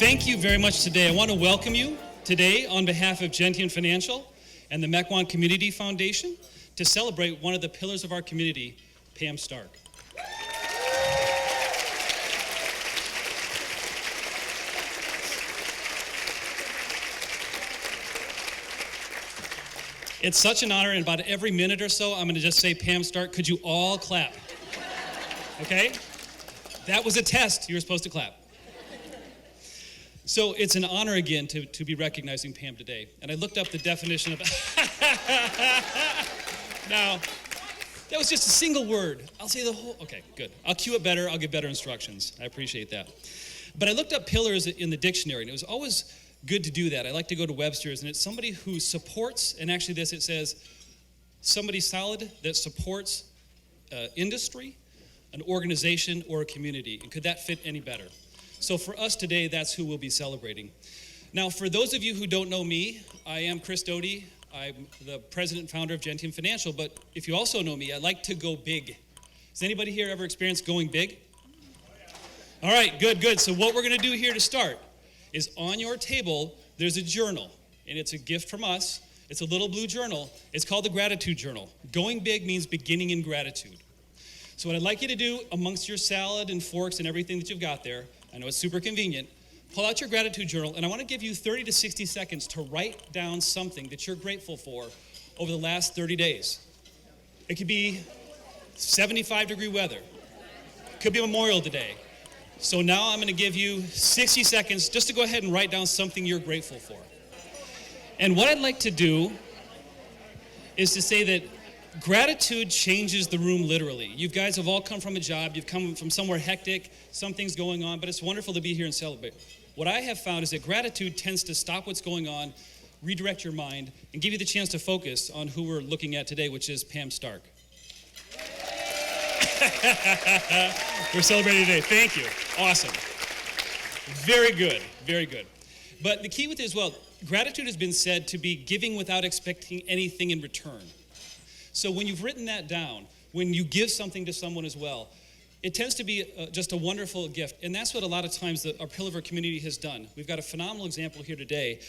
Thank you very much today. I want to welcome you today on behalf of Gentian Financial and the Mequon Community Foundation to celebrate one of the pillars of our community, Pam Stark. It's such an honor, and about every minute or so, I'm going to just say, Pam Stark, could you all clap? Okay? That was a test. You were supposed to clap. So it's an honor again to be recognizing Pam today. And I looked up the definition of... Now, that was just a single word. I'll say the whole... Okay, good. I'll cue it better. I'll give better instructions. I appreciate that. But I looked up pillars in the dictionary, and it was always good to do that. I like to go to Webster's, and it's somebody who supports, and actually it says, somebody solid that supports industry, an organization, or a community. And could that fit any better? So for us today, that's who we'll be celebrating. Now, for those of you who don't know me, I am Chris Doty. I'm the president and founder of Gentian Financial, but if you also know me, I like to go big. Has anybody here ever experienced going big? All right, good. So what we're going to do here to start is on your table, there's a journal, and it's a gift from us. It's a little blue journal. It's called the Gratitude Journal. Going big means beginning in gratitude. So what I'd like you to do amongst your salad and forks and everything that you've got there, I know it's super convenient, pull out your gratitude journal, and I want to give you 30 to 60 seconds to write down something that you're grateful for over the last 30 days. It could be 75-degree weather. It could be Memorial Day. So now I'm going to give you 60 seconds just to go ahead and write down something you're grateful for. And what I'd like to do is to say that gratitude changes the room literally. You guys have all come from a job. You've come from somewhere hectic. Something's going on, but it's wonderful to be here and celebrate. What I have found is that gratitude tends to stop what's going on, redirect your mind, and give you the chance to focus on who we're looking at today, which is Pam Stark. We're celebrating today. Thank you. Awesome. Very good. Very good. But the key with it as well, gratitude has been said to be giving without expecting anything in return. So when you've written that down, when you give something to someone as well, it tends to be just a wonderful gift. And that's what a lot of times our Pillar of Our Community has done. We've got a phenomenal example here today.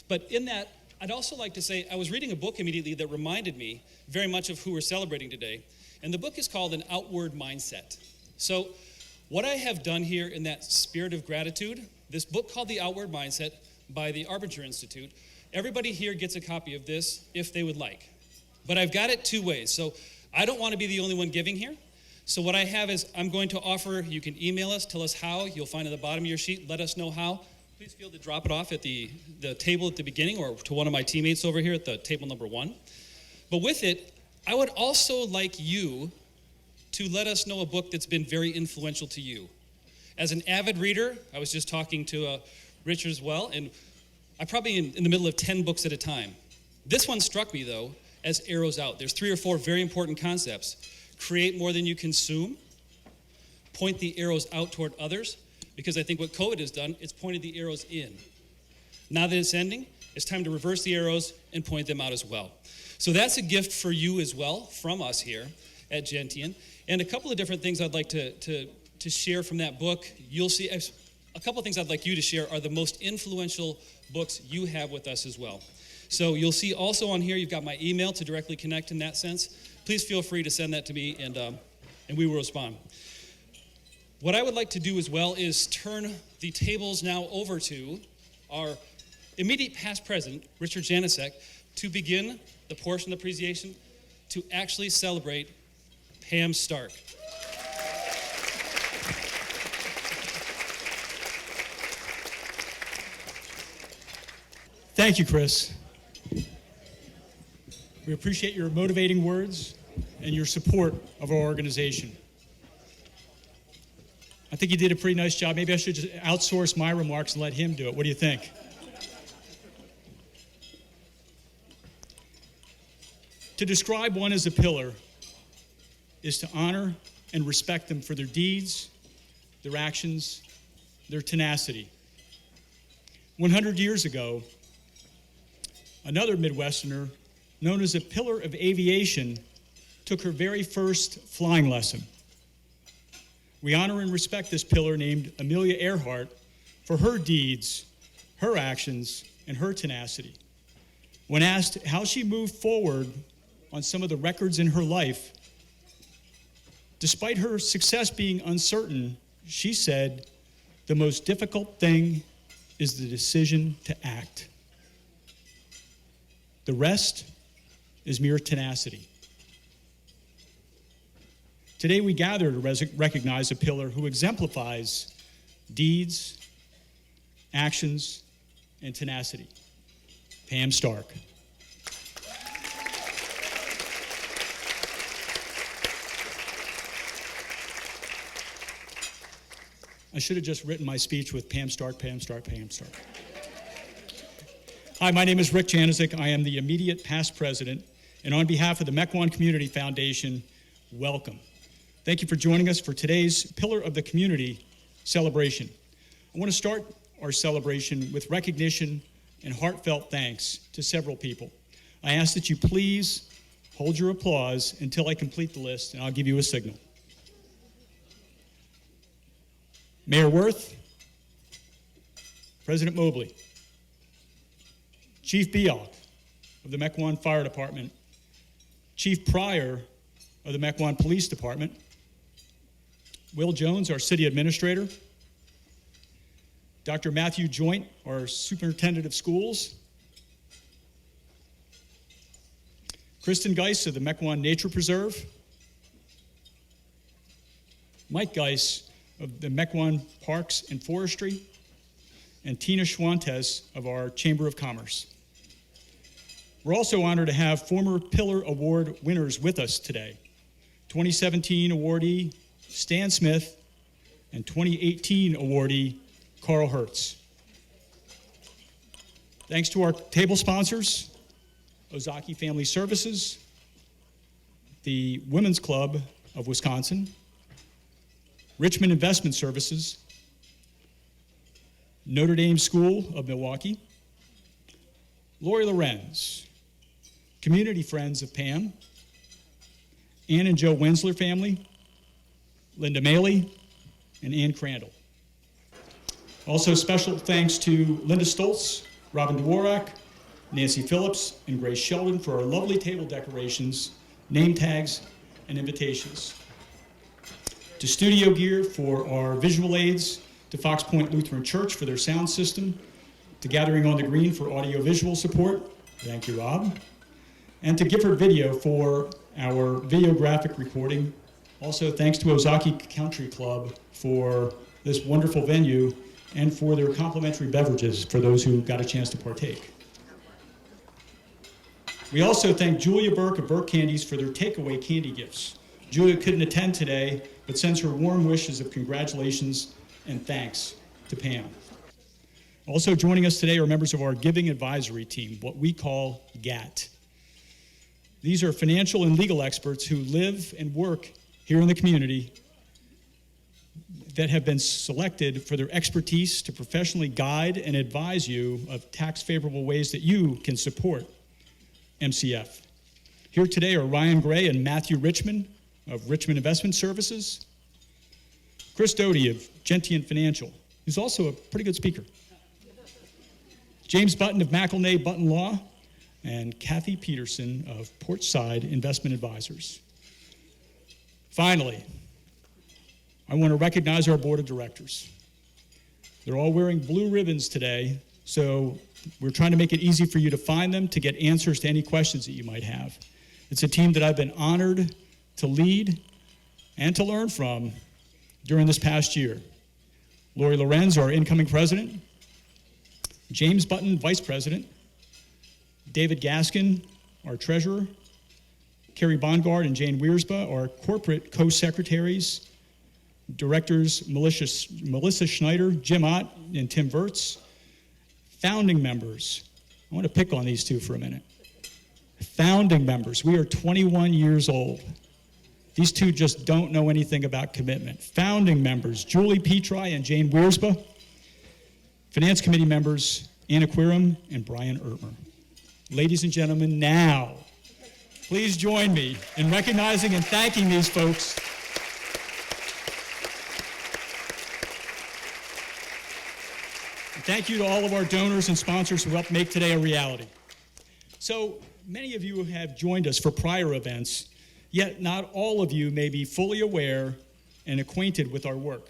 But in that, I'd also like to say, I was reading a book immediately that reminded me very much of who we're celebrating today. And the book is called An Outward Mindset. So what I have done here in that spirit of gratitude, this book called The Outward Mindset by the Arbinger Institute, everybody here gets a copy of this if they would like. But I've got it two ways. So I don't want to be the only one giving here. So what I have is I'm going to offer, you can email us, tell us how. You'll find at the bottom of your sheet, let us know how. Please feel to drop it off at the table at the beginning or to one of my teammates over here at the table number 1. But with it, I would also like you to let us know a book that's been very influential to you. As an avid reader, I was just talking to Richard as well, and I'm probably in the middle of 10 books at a time. This one struck me, though, as arrows out. There's 3 or 4 very important concepts. Create more than you consume. Point the arrows out toward others, because I think what COVID has done, it's pointed the arrows in. Now that it's ending, it's time to reverse the arrows and point them out as well. So that's a gift for you as well from us here at Gentian. And a couple of different things I'd like to share from that book. You'll see a couple of things I'd like you to share are the most influential books you have with us as well. So you'll see also on here, you've got my email to directly connect in that sense. Please feel free to send that to me, and we will respond. What I would like to do as well is turn the tables now over to our immediate past president, Richard Janicek, to begin the portion of the presentation to actually celebrate Pam Stark. Thank you, Chris. We appreciate your motivating words and your support of our organization. I think you did a pretty nice job. Maybe I should just outsource my remarks and let him do it. What do you think? To describe one as a pillar is to honor and respect them for their deeds, their actions, their tenacity. 100 years ago, another Midwesterner known as a pillar of aviation took her very first flying lesson. We honor and respect this pillar named Amelia Earhart for her deeds, her actions, and her tenacity. When asked how she moved forward on some of the records in her life, despite her success being uncertain, she said, "The most difficult thing is the decision to act. The rest is mere tenacity." Today we gather to recognize a pillar who exemplifies deeds, actions, and tenacity. Pam Stark. I should have just written my speech with Pam Stark, Pam Stark, Pam Stark. Hi, my name is Rick Janicic. I am the immediate past president, and on behalf of the Mequon Community Foundation, welcome. Thank you for joining us for today's Pillar of the Community celebration. I want to start our celebration with recognition and heartfelt thanks to several people. I ask that you please hold your applause until I complete the list, and I'll give you a signal. Mayor Worth, President Mobley, Chief Bialk of the Mequon Fire Department, Chief Pryor of the Mequon Police Department, Will Jones, our City Administrator, Dr. Matthew Joint, our Superintendent of Schools, Kristen Geis of the Mequon Nature Preserve, Mike Geis of the Mequon Parks and Forestry, and Tina Schwantes of our Chamber of Commerce. We're also honored to have former Pillar Award winners with us today. 2017 awardee Stan Smith and 2018 awardee Carl Hertz. Thanks to our table sponsors, Ozaukee Family Services, the Women's Club of Wisconsin, Richmond Investment Services, Notre Dame School of Milwaukee, Lori Lorenz, Community Friends of Pam, Ann and Joe Wensler family, Linda Maley, and Ann Crandall. Also special thanks to Linda Stoltz, Robin Dworak, Nancy Phillips, and Grace Sheldon for our lovely table decorations, name tags, and invitations. To Studio Gear for our visual aids, to Fox Point Lutheran Church for their sound system, to Gathering on the Green for audio-visual support, thank you, Rob, and to Gifford Video for our videographic recording. Also, thanks to Ozaukee Country Club for this wonderful venue and for their complimentary beverages for those who got a chance to partake. We also thank Julia Burke of Burke Candies for their takeaway candy gifts. Julia couldn't attend today, but sends her warm wishes of congratulations and thanks to Pam. Also joining us today are members of our Giving Advisory Team, what we call GAT. These are financial and legal experts who live and work here in the community that have been selected for their expertise to professionally guide and advise you of tax-favorable ways that you can support MCF. Here today are Ryan Gray and Matthew Richmond of Richmond Investment Services, Chris Doty of Gentian Financial, who's also a pretty good speaker, James Button of McElnay Button Law, and Kathy Peterson of Porchside Investment Advisors. Finally, I want to recognize our board of directors. They're all wearing blue ribbons today, so we're trying to make it easy for you to find them to get answers to any questions that you might have. It's a team that I've been honored to lead and to learn from during this past year. Lori Lorenz, our incoming president, James Button, vice president, David Gaskin, our treasurer, Carrie Bongard and Jane Wiersba, our corporate co-secretaries, directors Melissa Schneider, Jim Ott, and Tim Vertz, founding members. I want to pick on these two for a minute. Founding members, we are 21 years old. These two just don't know anything about commitment. Founding members, Julie Petri and Jane Wiersba. Finance committee members, Anna Quirum and Brian Ertmer. Ladies and gentlemen, now, please join me in recognizing and thanking these folks. Thank you to all of our donors and sponsors who helped make today a reality. So many of you have joined us for prior events, yet not all of you may be fully aware and acquainted with our work.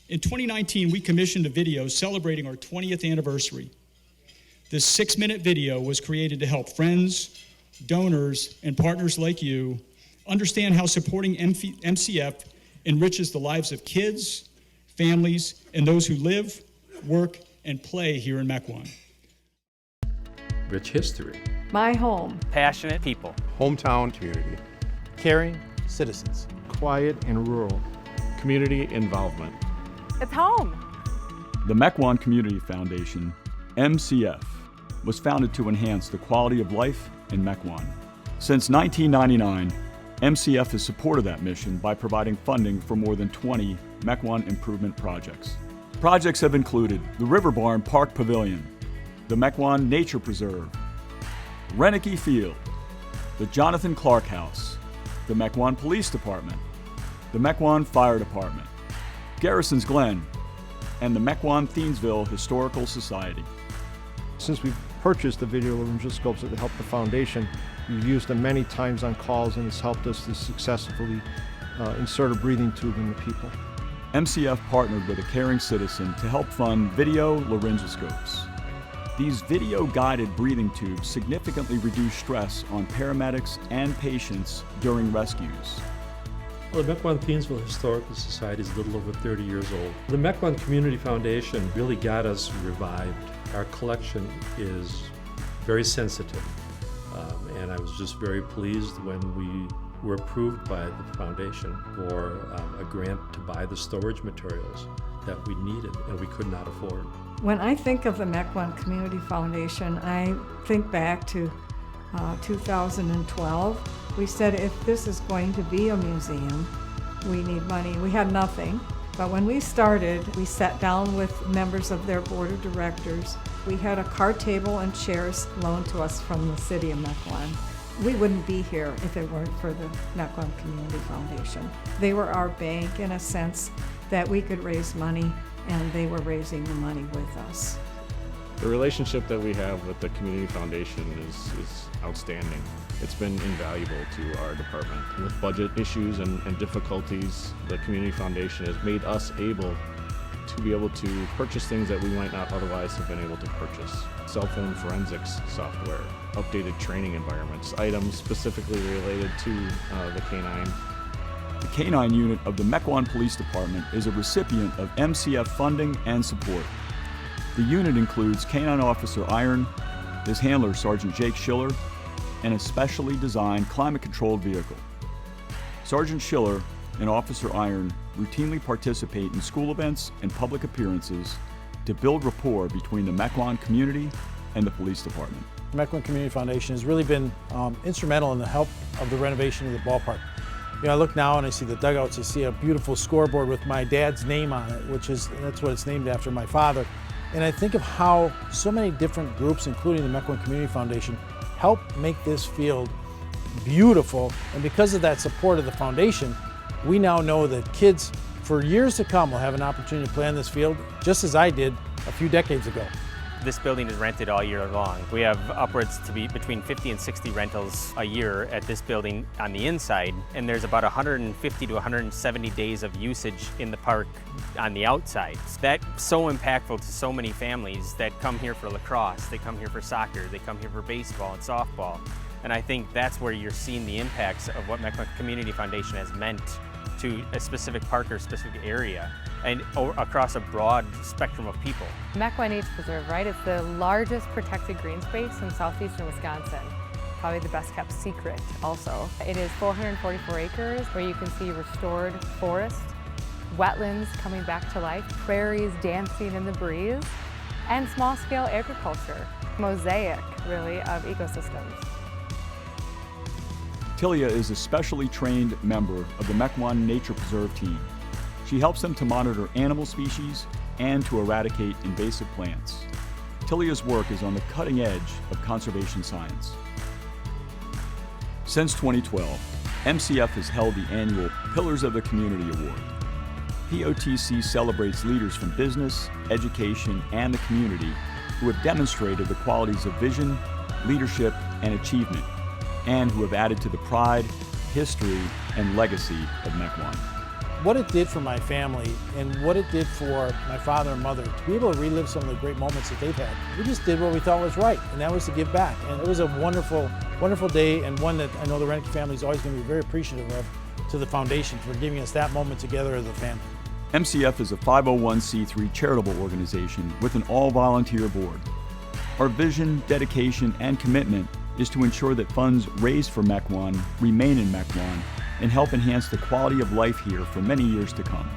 In 2019, we commissioned a video celebrating our 20th anniversary. This 6-minute video was created to help friends, donors, and partners like you understand how supporting MCF enriches the lives of kids, families, and those who live, work, and play here in Mequon. Rich history. My home. Passionate people. Hometown community. Caring citizens. Quiet and rural. Community involvement. It's home. The Mequon Community Foundation, MCF, was founded to enhance the quality of life in Mequon. Since 1999, MCF has supported that mission by providing funding for more than 20 Mequon improvement projects. Projects have included the River Barn Park Pavilion, the Mequon Nature Preserve, Renicky Field, the Jonathan Clark House, the Mequon Police Department, the Mequon Fire Department, Garrison's Glen, and the Mequon Thiensville Historical Society. Since we've purchased the video laryngoscopes that help the foundation, we've used them many times on calls, and it's helped us to successfully insert a breathing tube in the people. MCF partnered with a caring citizen to help fund video laryngoscopes. These video-guided breathing tubes significantly reduce stress on paramedics and patients during rescues. Well, the Mequon Thiensville Historical Society is a little over 30 years old. The Mequon Community Foundation really got us revived. Our collection is very sensitive, and I was just very pleased when we were approved by the foundation for a grant to buy the storage materials that we needed and we could not afford. When I think of the Mequon Community Foundation, I think back to 2012. We said, if this is going to be a museum, we need money. We had nothing, but when we started, we sat down with members of their board of directors. We had a card table and chairs loaned to us from the city of Mequon. We wouldn't be here if it weren't for the Mequon Community Foundation. They were our bank in a sense that we could raise money, and they were raising the money with us. The relationship that we have with the Community Foundation is outstanding. It's been invaluable to our department. With budget issues and difficulties, the Community Foundation has made us able to be able to purchase things that we might not otherwise have been able to purchase. Cell phone forensics software, updated training environments, items specifically related to the K-9. The K-9 unit of the Mequon Police Department is a recipient of MCF funding and support. The unit includes K-9 Officer Iron, his handler Sergeant Jake Schiller, and a specially designed climate-controlled vehicle. Sergeant Schiller and Officer Iron routinely participate in school events and public appearances to build rapport between the Mequon community and the police department. The Mequon Community Foundation has really been instrumental in the help of the renovation of the ballpark. You know, I look now and I see the dugouts, I see a beautiful scoreboard with my dad's name on it, that's what it's named after, my father. And I think of how so many different groups, including the Mequon Community Foundation, help make this field beautiful. And because of that support of the foundation, we now know that kids for years to come will have an opportunity to play on this field, just as I did a few decades ago. This building is rented all year long. We have upwards to be between 50 and 60 rentals a year at this building on the inside, and there's about 150 to 170 days of usage in the park on the outside. That's so impactful to so many families that come here for lacrosse, they come here for soccer, they come here for baseball and softball. And I think that's where you're seeing the impacts of what Mequon Community Foundation has meant to a specific park or specific area and across a broad spectrum of people. Mequon Nature Preserve, right? It's the largest protected green space in southeastern Wisconsin. Probably the best kept secret also. It is 444 acres where you can see restored forest, wetlands coming back to life, prairies dancing in the breeze, and small scale agriculture. Mosaic, really, of ecosystems. Tilia is a specially trained member of the Mequon Nature Preserve team. She helps them to monitor animal species and to eradicate invasive plants. Tilia's work is on the cutting edge of conservation science. Since 2012, MCF has held the annual Pillars of the Community Award. POTC celebrates leaders from business, education, and the community who have demonstrated the qualities of vision, leadership, and achievement, and who have added to the pride, history, and legacy of Mequon. What it did for my family and what it did for my father and mother, to be able to relive some of the great moments that they've had, we just did what we thought was right, and that was to give back. And it was a wonderful, wonderful day, and one that I know the Renick family is always going to be very appreciative of, to the foundation for giving us that moment together as a family. MCF is a 501c3 charitable organization with an all-volunteer board. Our vision, dedication, and commitment is to ensure that funds raised for Mequon remain in Mequon and help enhance the quality of life here for many years to come.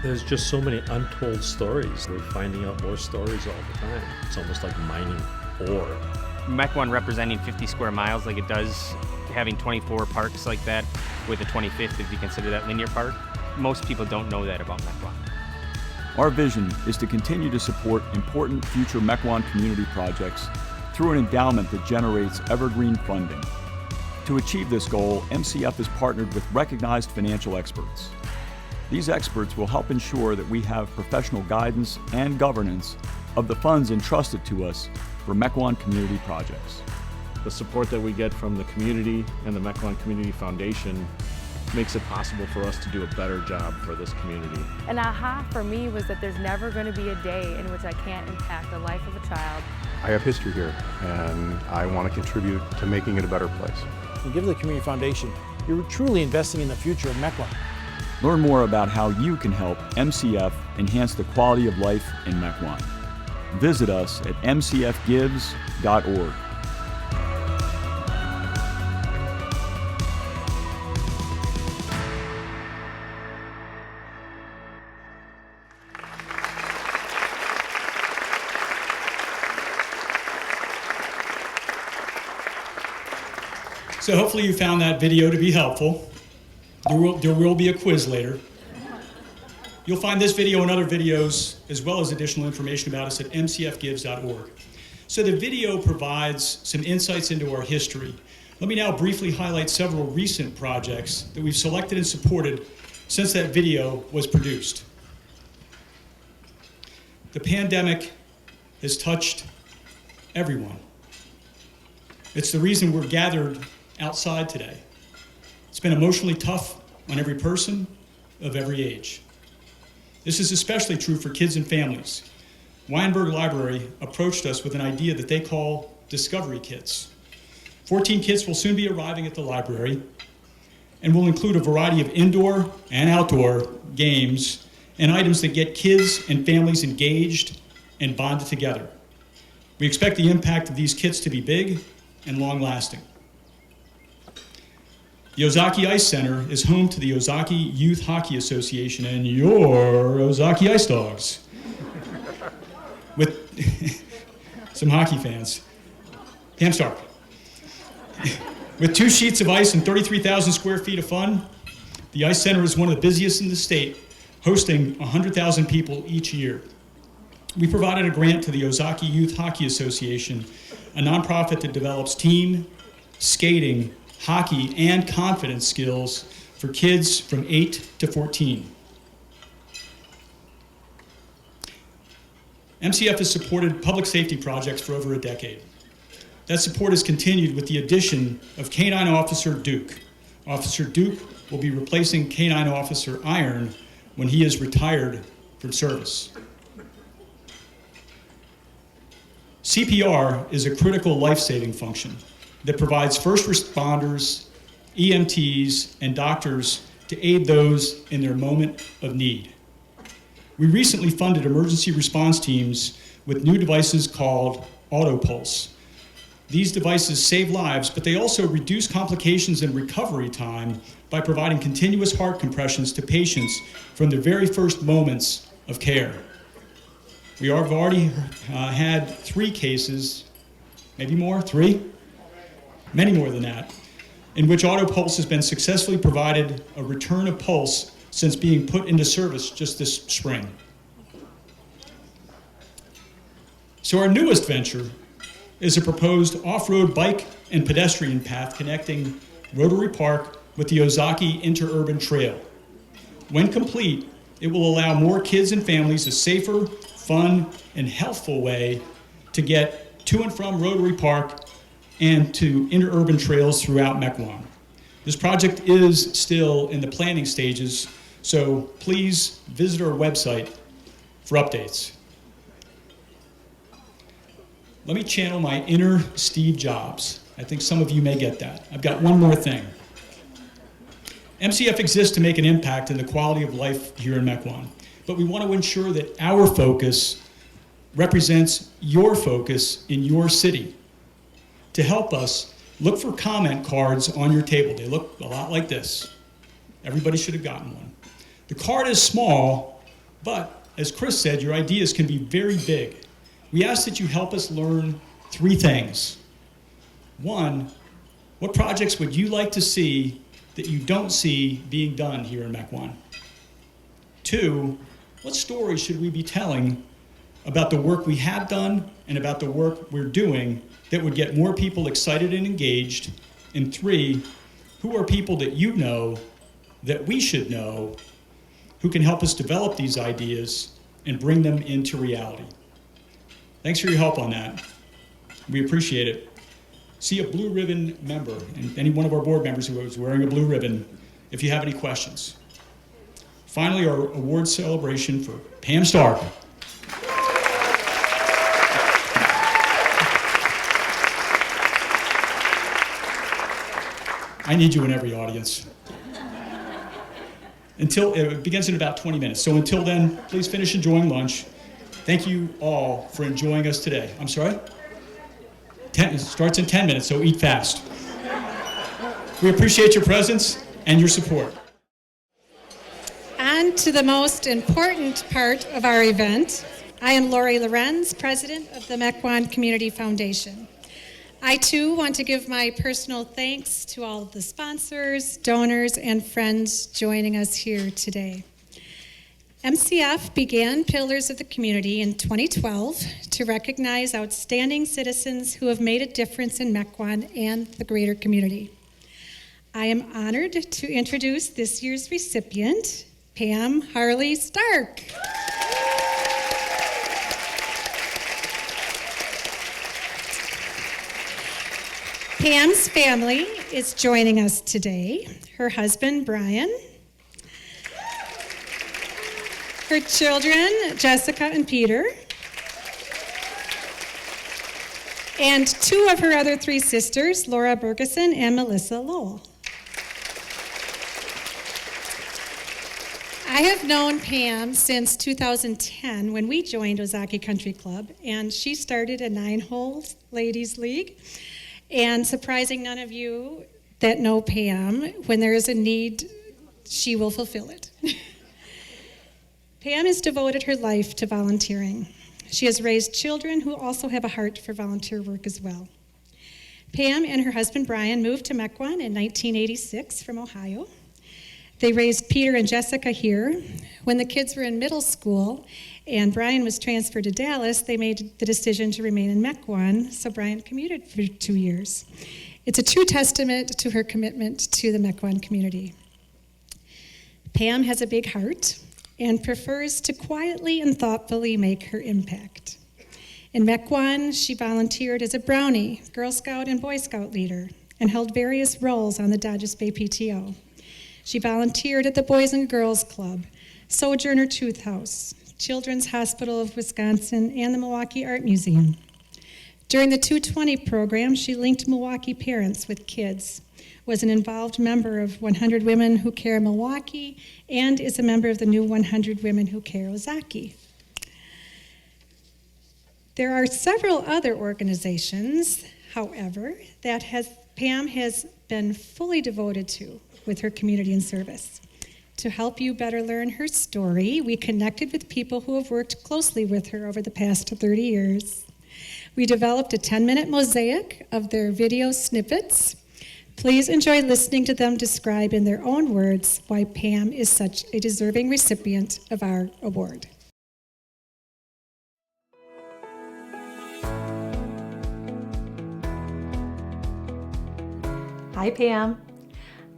There's just so many untold stories. We're finding out more stories all the time. It's almost like mining ore. Mequon representing 50 square miles like it does, having 24 parks like that with the 25th if you consider that linear park. Most people don't know that about Mequon. Our vision is to continue to support important future Mequon community projects through an endowment that generates evergreen funding. To achieve this goal, MCF has partnered with recognized financial experts. These experts will help ensure that we have professional guidance and governance of the funds entrusted to us for Mequon community projects. The support that we get from the community and the Mequon Community Foundation makes it possible for us to do a better job for this community. An aha for me was that there's never going to be a day in which I can't impact the life of a child. I have history here, and I want to contribute to making it a better place. You give the Community Foundation, you're truly investing in the future of Mequon. Learn more about how you can help MCF enhance the quality of life in Mequon. Visit us at mcfgives.org. So hopefully you found that video to be helpful. There will be a quiz later. You'll find this video and other videos, as well as additional information about us at mcfgives.org. So the video provides some insights into our history. Let me now briefly highlight several recent projects that we've selected and supported since that video was produced. The pandemic has touched everyone. It's the reason we're gathered outside today. It's been emotionally tough on every person of every age. This is especially true for kids and families. Weinberg Library approached us with an idea that they call Discovery Kits. 14 kits will soon be arriving at the library and will include a variety of indoor and outdoor games and items that get kids and families engaged and bonded together. We expect the impact of these kits to be big and long-lasting. The Ozaukee Ice Center is home to the Ozaukee Youth Hockey Association and your Ozaukee Ice Dogs, with some hockey fans. Pam Stark. With 2 sheets of ice and 33,000 square feet of fun, the Ice Center is one of the busiest in the state, hosting 100,000 people each year. We provided a grant to the Ozaukee Youth Hockey Association, a nonprofit that develops team, skating, hockey, and confidence skills for kids from 8 to 14. MCF has supported public safety projects for over a decade. That support has continued with the addition of Canine Officer Duke. Officer Duke will be replacing Canine Officer Iron when he is retired from service. CPR is a critical life-saving function that provides first responders, EMTs, and doctors to aid those in their moment of need. We recently funded emergency response teams with new devices called AutoPulse. These devices save lives, but they also reduce complications and recovery time by providing continuous heart compressions to patients from the very first moments of care. We have already had 3 cases, maybe more, 3? Many more than that, in which AutoPulse has been successfully provided a return of pulse since being put into service just this spring. So our newest venture is a proposed off-road bike and pedestrian path connecting Rotary Park with the Ozaukee Interurban Trail. When complete, It will allow more kids and families a safer, fun, and healthful way to get to and from Rotary Park and to interurban trails throughout Mequon. This project is still in the planning stages, so please visit our website for updates. Let me channel my inner Steve Jobs. I think some of you may get that. I've got one more thing. MCF exists to make an impact in the quality of life here in Mequon, but we want to ensure that our focus represents your focus in your city. To help us, look for comment cards on your table. They look a lot like this. Everybody should have gotten one. The card is small, but as Chris said, your ideas can be very big. We ask that you help us learn 3 things. 1, what projects would you like to see that you don't see being done here in Mequon? 2, what stories should we be telling about the work we have done and about the work we're doing that would get more people excited and engaged? And 3, who are people that you know, that we should know, who can help us develop these ideas and bring them into reality? Thanks for your help on that. We appreciate it. See a blue ribbon member, and any one of our board members who is wearing a blue ribbon, if you have any questions. Finally, our award celebration for Pam Stark. I need you in every audience. Until it begins in about 20 minutes. So until then, please finish enjoying lunch. Thank you all for enjoying us today. I'm sorry? It starts in 10 minutes, so eat fast. We appreciate your presence and your support. On to the most important part of our event. I am Lori Lorenz, president of the Mequon Community Foundation. I too want to give my personal thanks to all of the sponsors, donors, and friends joining us here today. MCF began Pillars of the Community in 2012 to recognize outstanding citizens who have made a difference in Mequon and the greater community. I am honored to introduce this year's recipient, Pam Harley Stark. Pam's family is joining us today. Her husband, Brian, her children, Jessica and Peter, and 2 of her other 3 sisters, Laura Bergeson and Melissa Lowell. I have known Pam since 2010 when we joined Ozaukee Country Club, and she started a 9-hole ladies league. And surprising none of you that know Pam, when there is a need, she will fulfill it. Pam has devoted her life to volunteering. She has raised children who also have a heart for volunteer work as well. Pam and her husband Brian moved to Mequon in 1986 from Ohio. They raised Peter and Jessica here. When the kids were in middle school and Brian was transferred to Dallas, they made the decision to remain in Mequon, so Brian commuted for 2 years. It's a true testament to her commitment to the Mequon community. Pam has a big heart and prefers to quietly and thoughtfully make her impact. In Mequon, she volunteered as a Brownie, Girl Scout and Boy Scout leader, and held various roles on the Dodges Bay PTO. She volunteered at the Boys and Girls Club, Sojourner Truth House, Children's Hospital of Wisconsin, and the Milwaukee Art Museum. During the 220 program, she linked Milwaukee parents with kids, was an involved member of 100 Women Who Care Milwaukee, and is a member of the new 100 Women Who Care Ozaukee. There are several other organizations, however, that Pam has been fully devoted to with her community and service. To help you better learn her story, we connected with people who have worked closely with her over the past 30 years. We developed a 10-minute mosaic of their video snippets. Please enjoy listening to them describe in their own words why Pam is such a deserving recipient of our award. Hi, Pam.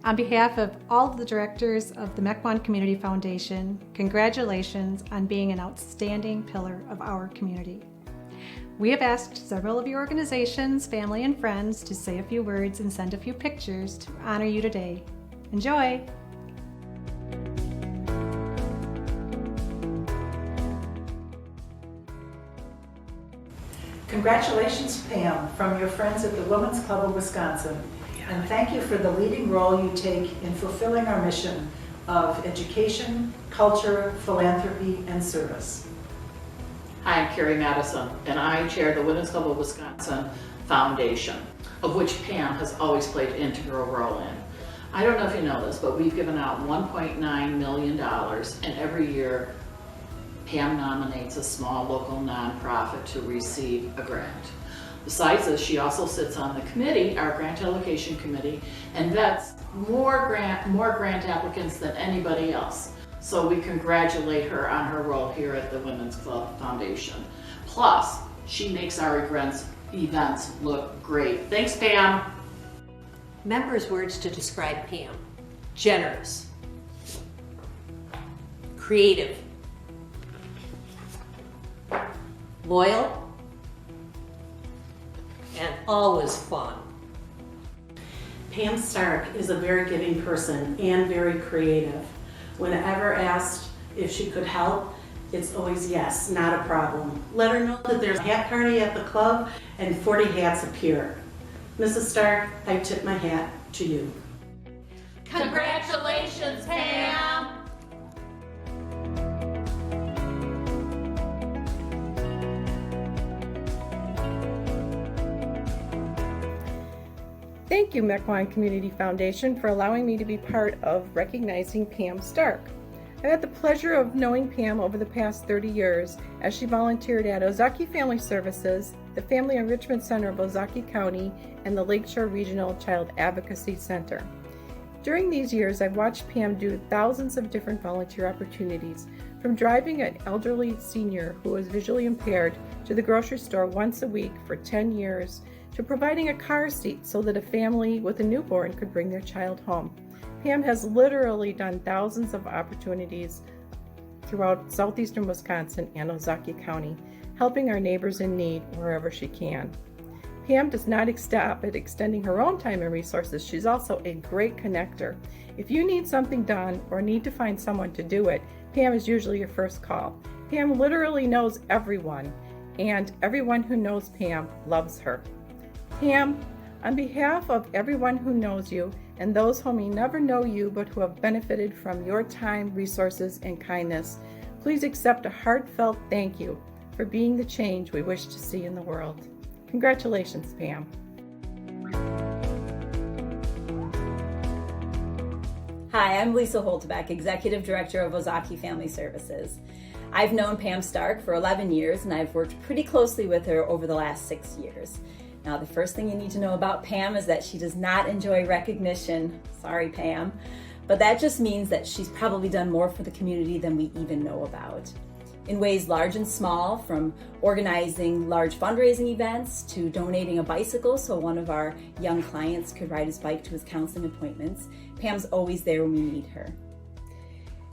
On behalf of all of the directors of the Mequon Community Foundation, congratulations on being an outstanding pillar of our community. We have asked several of your organizations, family, and friends to say a few words and send a few pictures to honor you today. Enjoy! Congratulations, Pam, from your friends at the Women's Club of Wisconsin. And thank you for the leading role you take in fulfilling our mission of education, culture, philanthropy, and service. Hi, I'm Carrie Madison, and I chair the Women's Club of Wisconsin Foundation, of which Pam has always played an integral role in. I don't know if you know this, but we've given out $1.9 million, and every year Pam nominates a small local nonprofit to receive a grant. Besides this, she also sits on the committee, our grant allocation committee, and vets more grant applicants than anybody else. So we congratulate her on her role here at the Women's Club Foundation. Plus, she makes our events look great. Thanks, Pam. Members' words to describe Pam: generous, creative, loyal, and always fun. Pam Stark is a very giving person and very creative. Whenever asked if she could help, it's always yes, not a problem. Let her know that there's a hat party at the club and 40 hats appear. Mrs. Stark, I tip my hat to you. Congratulations, Pam! Thank you, Mequon Community Foundation, for allowing me to be part of recognizing Pam Stark. I've had the pleasure of knowing Pam over the past 30 years as she volunteered at Ozaukee Family Services, the Family Enrichment Center of Ozaukee County, and the Lakeshore Regional Child Advocacy Center. During these years, I've watched Pam do thousands of different volunteer opportunities, from driving an elderly senior who was visually impaired to the grocery store once a week for 10 years, to providing a car seat so that a family with a newborn could bring their child home. Pam has literally done thousands of opportunities throughout southeastern Wisconsin and Ozaukee County, helping our neighbors in need wherever she can. Pam does not stop at extending her own time and resources. She's also a great connector. If you need something done or need to find someone to do it, Pam is usually your first call. Pam literally knows everyone, and everyone who knows Pam loves her. Pam, on behalf of everyone who knows you and those who may never know you but who have benefited from your time, resources, and kindness, please accept a heartfelt thank you for being the change we wish to see in the world. Congratulations, Pam. Hi, I'm Lisa Holtbeck, Executive Director of Ozaukee Family Services. I've known Pam Stark for 11 years and I've worked pretty closely with her over the last 6 years. Now, the first thing you need to know about Pam is that she does not enjoy recognition. Sorry, Pam. But that just means that she's probably done more for the community than we even know about. In ways large and small, from organizing large fundraising events to donating a bicycle so one of our young clients could ride his bike to his counseling appointments, Pam's always there when we need her.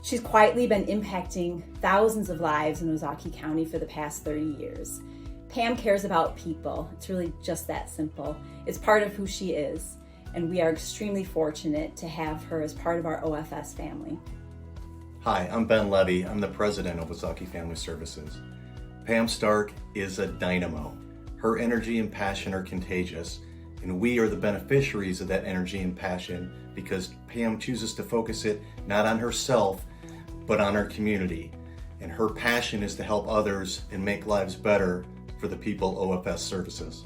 She's quietly been impacting thousands of lives in Ozaukee County for the past 30 years. Pam cares about people. It's really just that simple. It's part of who she is, and we are extremely fortunate to have her as part of our OFS family. Hi, I'm Ben Levy. I'm the president of Ozaukee Family Services. Pam Stark is a dynamo. Her energy and passion are contagious, and we are the beneficiaries of that energy and passion because Pam chooses to focus it not on herself, but on our community. And her passion is to help others and make lives better for the people OFS services.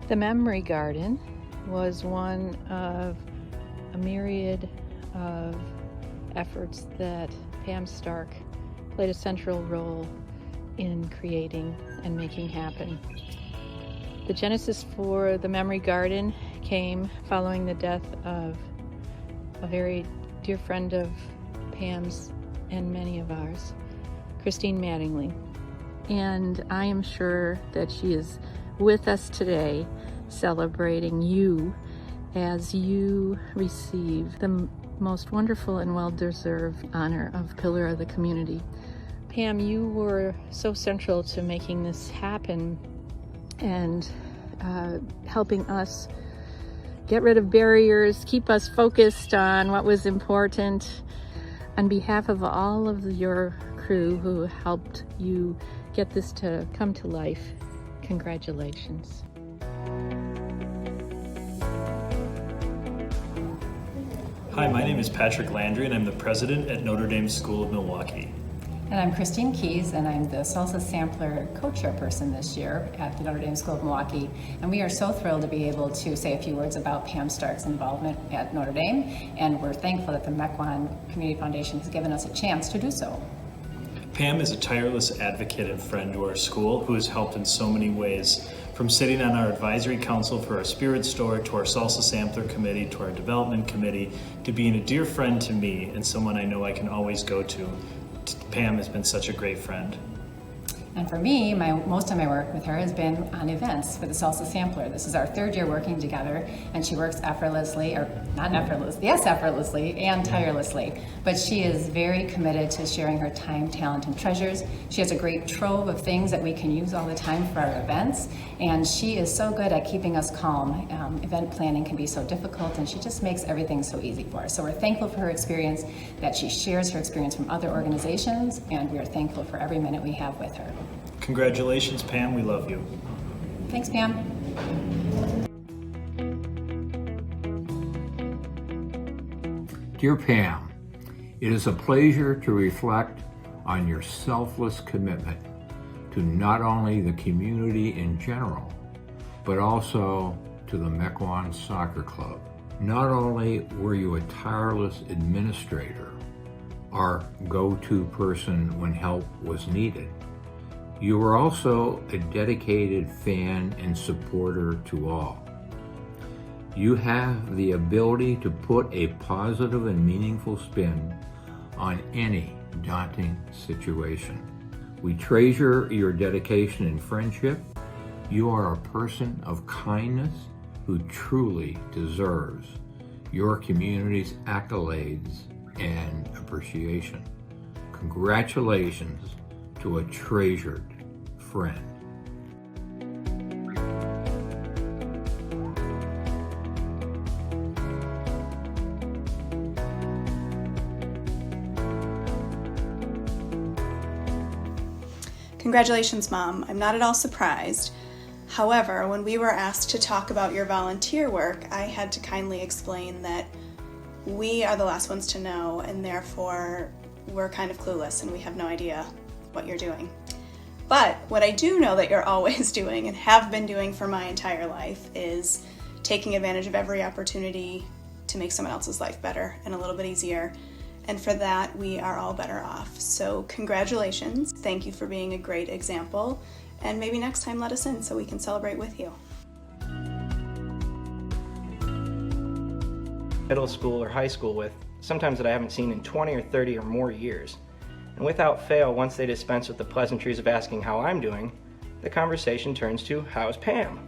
The Memory Garden was one of a myriad of efforts that Pam Stark played a central role in creating and making happen. The genesis for the Memory Garden came following the death of a very dear friend of Pam's and many of ours, Christine Mattingly. And I am sure that she is with us today celebrating you as you receive the most wonderful and well-deserved honor of Pillar of the Community. Pam, you were so central to making this happen and helping us get rid of barriers, keep us focused on what was important. On behalf of all of your crew who helped you get this to come to life, congratulations. Hi, my name is Patrick Landry and I'm the president at Notre Dame School of Milwaukee. And I'm Christine Keys, and I'm the Salsa Sampler co-chairperson this year at the Notre Dame School of Milwaukee. And we are so thrilled to be able to say a few words about Pam Stark's involvement at Notre Dame, and we're thankful that the Mequon Community Foundation has given us a chance to do so. Pam is a tireless advocate and friend to our school who has helped in so many ways, from sitting on our advisory council for our spirit store, to our Salsa Sampler committee, to our development committee, to being a dear friend to me and someone I know I can always go to. Pam has been such a great friend. And for me, most of my work with her has been on events for the Salsa Sampler. This is our third year working together, and she works effortlessly, or not effortlessly, yes, effortlessly and tirelessly. But she is very committed to sharing her time, talent, and treasures. She has a great trove of things that we can use all the time for our events, and she is so good at keeping us calm. Event planning can be so difficult, and she just makes everything so easy for us. So we're thankful for her experience, that she shares her experience from other organizations, and we are thankful for every minute we have with her. Congratulations, Pam. We love you. Thanks, Pam. Dear Pam, it is a pleasure to reflect on your selfless commitment to not only the community in general, but also to the Mequon Soccer Club. Not only were you a tireless administrator, our go-to person when help was needed, you were also a dedicated fan and supporter to all. You have the ability to put a positive and meaningful spin on any daunting situation. We treasure your dedication and friendship. You are a person of kindness who truly deserves your community's accolades and appreciation. Congratulations to a treasured friend. Congratulations, Mom. I'm not at all surprised. However, when we were asked to talk about your volunteer work, I had to kindly explain that we are the last ones to know, and therefore we're kind of clueless and we have no idea what you're doing. But what I do know that you're always doing and have been doing for my entire life is taking advantage of every opportunity to make someone else's life better and a little bit easier. And for that, we are all better off. So congratulations. Thank you for being a great example. And maybe next time let us in so we can celebrate with you. Middle school or high school with, sometimes that I haven't seen in 20 or 30 or more years. And without fail, once they dispense with the pleasantries of asking how I'm doing, the conversation turns to, how's Pam?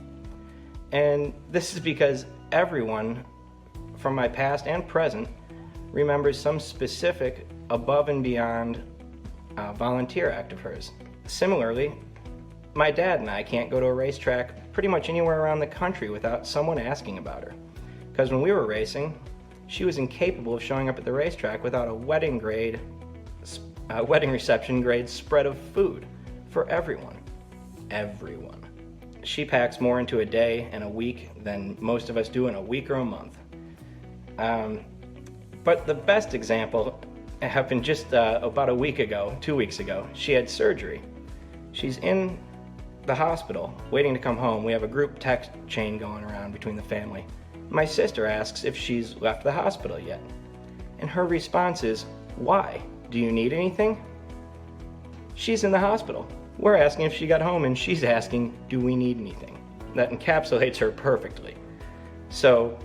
And this is because everyone from my past and present remembers some specific above and beyond volunteer act of hers. Similarly, my dad and I can't go to a racetrack pretty much anywhere around the country without someone asking about her. Because when we were racing, she was incapable of showing up at the racetrack without a wedding reception grade spread of food for everyone. Everyone. She packs more into a day and a week than most of us do in a week or a month. But the best example happened just about a week ago, 2 weeks ago. She had surgery. She's in the hospital, waiting to come home. We have a group text chain going around between the family. My sister asks if she's left the hospital yet. And her response is, why? Do you need anything? She's in the hospital. We're asking if she got home, and she's asking, do we need anything? That encapsulates her perfectly. So,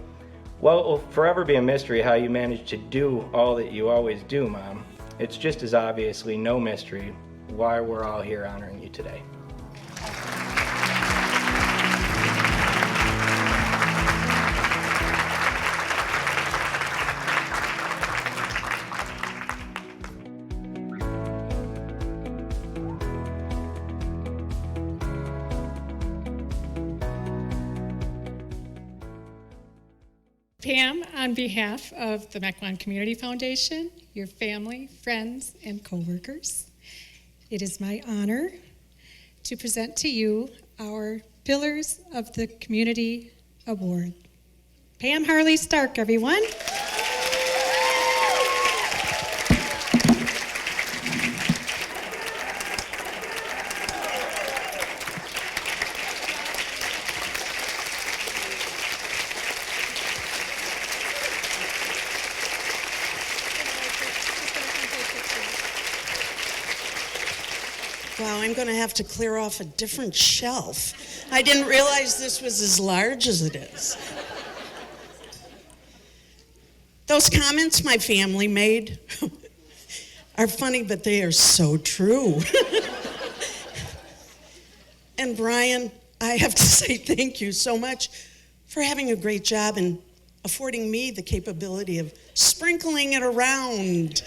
while it will forever be a mystery how you manage to do all that you always do, Mom, it's just as obviously no mystery why we're all here honoring you today. Pam, on behalf of the Mequon Community Foundation, your family, friends, and coworkers, it is my honor to present to you our Pillars of the Community Award. Pam Harley Stark, everyone. Wow, I'm going to have to clear off a different shelf. I didn't realize this was as large as it is. Those comments my family made are funny, but they are so true. And Brian, I have to say thank you so much for having a great job and affording me the capability of sprinkling it around.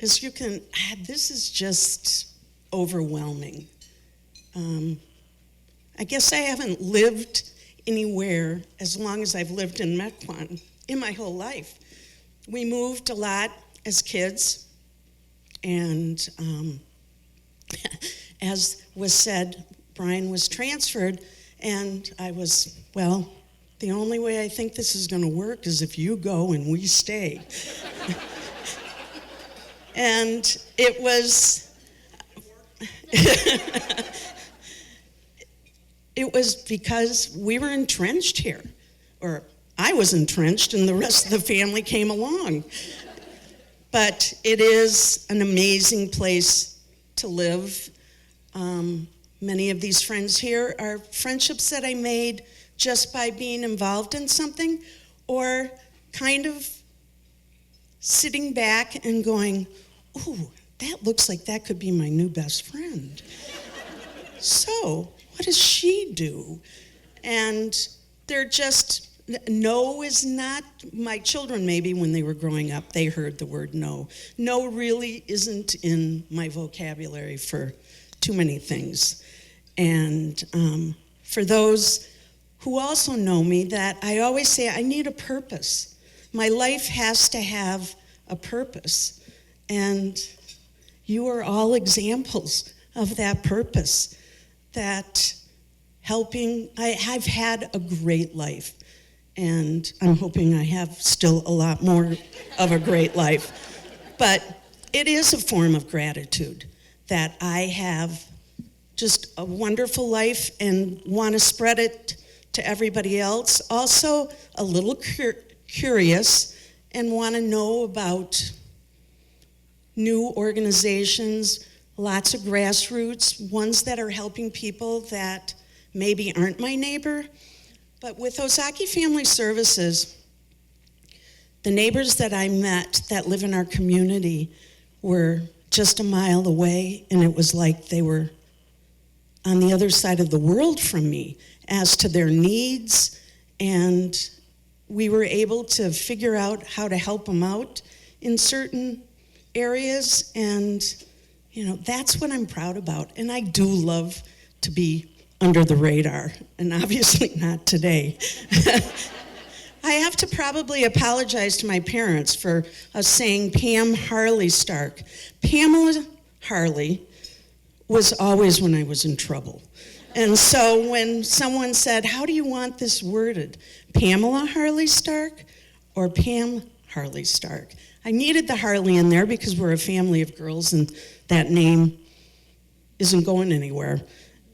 As you can add, this is just overwhelming. I guess I haven't lived anywhere as long as I've lived in Mequon in my whole life. We moved a lot as kids, and as was said, Brian was transferred, and I was, well, the only way I think this is going to work is if you go and we stay. And it was, it was because we were entrenched here, or I was entrenched and the rest of the family came along. But it is an amazing place to live. Many of these friends here are friendships that I made just by being involved in something, or kind of sitting back and going, ooh, that looks like that could be my new best friend. So, what does she do? And they're just, no is not, my children maybe when they were growing up, they heard the word no. No really isn't in my vocabulary for too many things. And for those who also know me, that I always say I need a purpose. My life has to have a purpose. And you are all examples of that purpose, that helping, I've had a great life, and I'm hoping I have still a lot more of a great life. But it is a form of gratitude that I have just a wonderful life and want to spread it to everybody else. Also a little curious and want to know about new organizations, lots of grassroots, ones that are helping people that maybe aren't my neighbor. But with Ozaukee Family Services, the neighbors that I met that live in our community were just a mile away, and it was like they were on the other side of the world from me as to their needs, and we were able to figure out how to help them out in certain areas, and you know, that's what I'm proud about. And I do love to be under the radar, and obviously not today. I have to probably apologize to my parents for us saying Pam Harley Stark. Pamela Harley was always when I was in trouble. And so when someone said, how do you want this worded? Pamela Harley Stark or Pam Harley Stark? I needed the Harley in there because we're a family of girls and that name isn't going anywhere.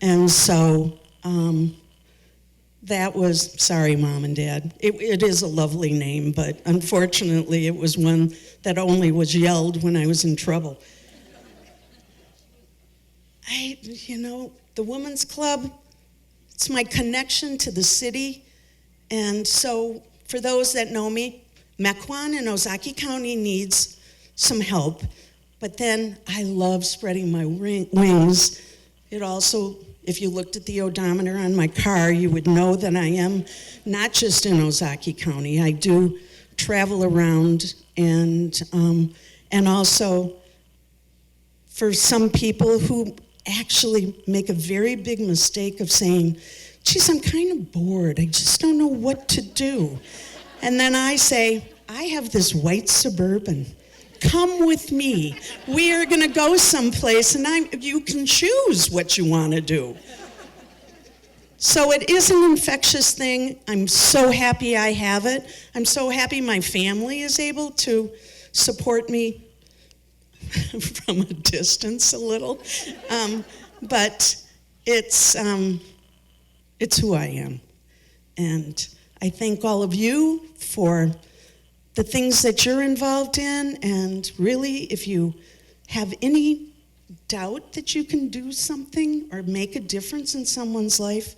And so That was, sorry, Mom and Dad. It is a lovely name, but unfortunately it was one that only was yelled when I was in trouble. The Women's Club, it's my connection to the city. And so for those that know me, Mequon and Ozaukee County needs some help. But then I love spreading my wings. It also, if you looked at the odometer on my car, you would know that I am not just in Ozaukee County. I do travel around, and also for some people who actually make a very big mistake of saying, geez, I'm kind of bored. I just don't know what to do. And then I say, I have this white Suburban. Come with me. We are going to go someplace, and you can choose what you want to do. So it is an infectious thing. I'm so happy I have it. I'm so happy my family is able to support me from a distance a little. But it's who I am. And I thank all of you for the things that you're involved in, and really, if you have any doubt that you can do something or make a difference in someone's life,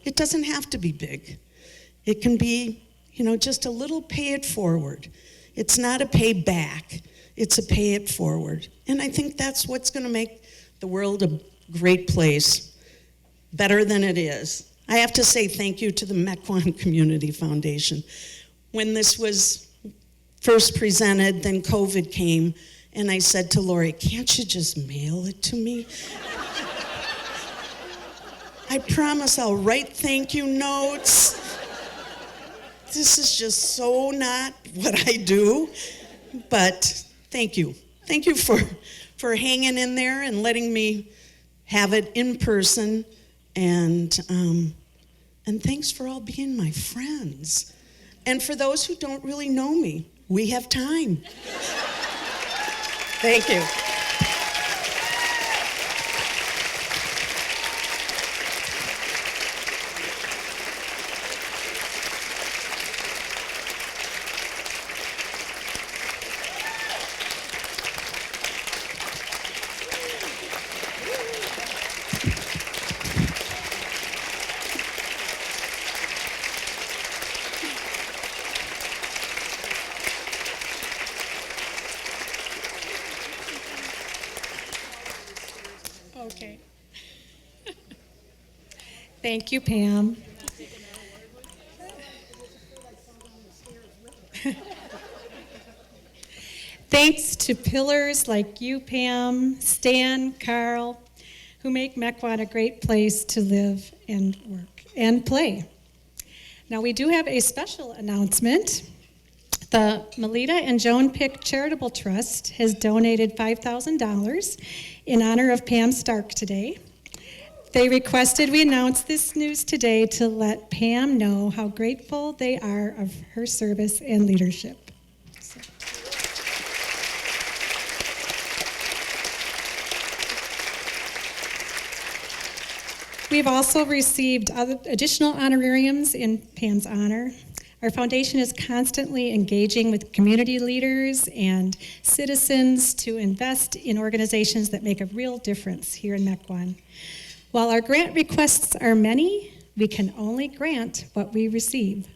it doesn't have to be big. It can be, just a little pay it forward. It's not a pay back, it's a pay it forward. And I think that's what's going to make the world a great place, better than it is. I have to say thank you to the Mequon Community Foundation. When this was first presented, then COVID came, and I said to Lori, can't you just mail it to me? I promise I'll write thank you notes. This is just so not what I do, but thank you. Thank you for hanging in there and letting me have it in person, and thanks for all being my friends. And for those who don't really know me, we have time. Thank you. Okay. Thank you, Pam. Thanks to pillars like you, Pam, Stan, Carl, who make Mequon a great place to live and work and play. Now, we do have a special announcement. The Melita and Joan Pick Charitable Trust has donated $5,000 in honor of Pam Stark today. They requested we announce this news today to let Pam know how grateful they are of her service and leadership. We've also received additional honorariums in Pam's honor. Our foundation is constantly engaging with community leaders and citizens to invest in organizations that make a real difference here in Mequon. While our grant requests are many, we can only grant what we receive.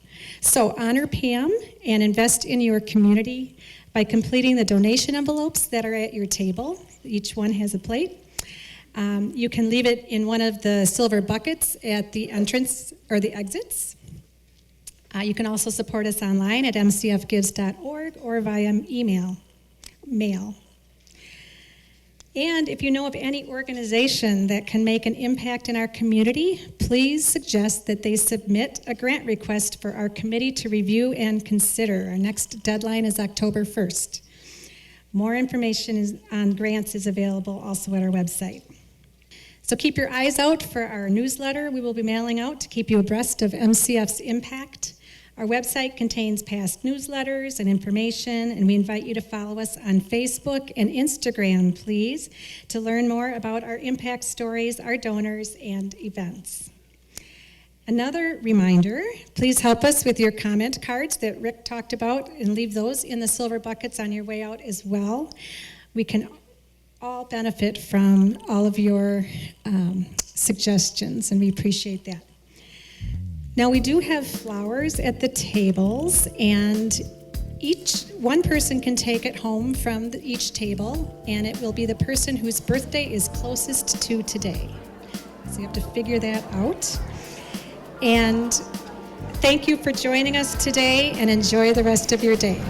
So honor Pam and invest in your community by completing the donation envelopes that are at your table. Each one has a plate. You can leave it in one of the silver buckets at the entrance or the exits. You can also support us online at mcfgives.org or via mail. And if you know of any organization that can make an impact in our community, please suggest that they submit a grant request for our committee to review and consider. Our next deadline is October 1st. More information on grants is available also at our website. So keep your eyes out for our newsletter we will be mailing out to keep you abreast of MCF's impact Our website contains past newsletters and information, and we invite you to follow us on Facebook and Instagram, please, to learn more about our impact stories, our donors, and events. Another reminder, please help us with your comment cards that Rick talked about and leave those in the silver buckets on your way out as well. We can all benefit from all of your suggestions, and we appreciate that. Now, we do have flowers at the tables, and one person can take it home from each table, and it will be the person whose birthday is closest to today. So you have to figure that out. And thank you for joining us today, and enjoy the rest of your day.